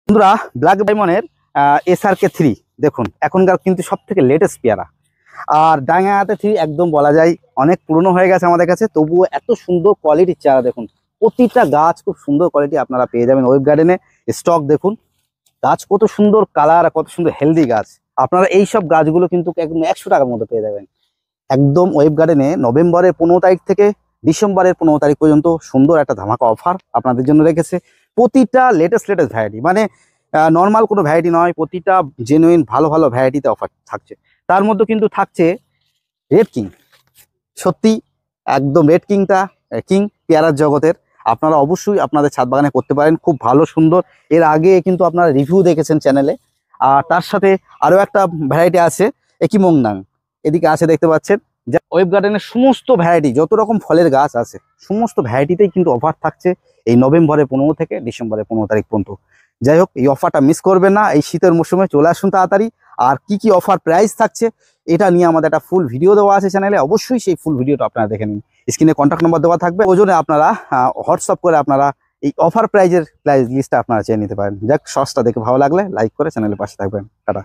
বন্ধুরা, ব্ল্যাক ডায়মন্ডের SRK3 দেখুন, এখনকার কিন্তু সব থেকে লেটেস্ট পেয়ারা। আর ডাঙ্গাতে 3 একদম বলা যায় অনেক পুরনো হয়ে গেছে আমাদের কাছে, তবুও এত সুন্দর কোয়ালিটির চারা দেখুন। প্রতিটা গাছ খুব সুন্দর কোয়ালিটি আপনারা পেয়ে যাবেন ওয়েব গার্ডেনে। স্টক দেখুন, গাছ কত সুন্দর কালার, কত সুন্দর হেলদি গাছ। আপনারা এই সব গাছগুলো কিন্তু একদম 100 টাকার মধ্যে পেয়ে যাবেন একদম ওয়েব গার্ডেনে। নভেম্বরের 15 তারিখ থেকে ডিসেম্বরের 15 তারিখ পর্যন্ত সুন্দর একটা ধামাকা অফার আপনাদের জন্য রেখেছে। প্রতিটা লেটেস্ট ভ্যারাইটি, মানে নর্মাল কোনো ভ্যারাইটি নয়, প্রতিটা জেনুইন ভালো ভালো ভ্যারাইটিতে অফার থাকছে। তার মধ্যে কিন্তু থাকছে রেড কিং। সত্যি একদম রেড কিংটা কিং পেয়ারার জগতের। আপনারা অবশ্যই আপনাদের ছাদ বাগানে করতে পারেন, খুব ভালো সুন্দর। এর আগে কিন্তু আপনারা রিভিউ দেখেছেন চ্যানেলে। আর তার সাথে আরও একটা ভ্যারাইটি আছে একই মংনাং, এদিকে আছে দেখতে পাচ্ছেন। যা ওয়েব গার্ডেনের সমস্ত ভ্যারাইটি, যত রকম ফলের গাছ আছে সমস্ত ভ্যারাইটিতেই কিন্তু অফার থাকছে এই নভেম্বরের 15 থেকে ডিসেম্বরের 15 তারিখ পর্যন্ত। যাই হোক, এই অফারটা মিস করবেন না। এই শীতের মৌসুমে চলে আসুন তাড়াতাড়ি। আর কি কি অফার প্রাইস থাকছে এটা নিয়ে আমাদের একটা ফুল ভিডিও দেওয়া আছে চ্যানেলে, অবশ্যই সেই ফুল ভিডিওটা আপনারা দেখে নিন। স্ক্রিনে কন্ট্যাক্ট নম্বর দেওয়া থাকবে, ওজনে আপনারা হোয়াটসঅ্যাপ করে আপনারা এই অফার প্রাইস লিস্টটা আপনারা চেয়ে নিতে পারেন। যাক, সস্তা দেখে ভালো লাগলে লাইক করে চ্যানেলের পাশে থাকবেন। টাটা।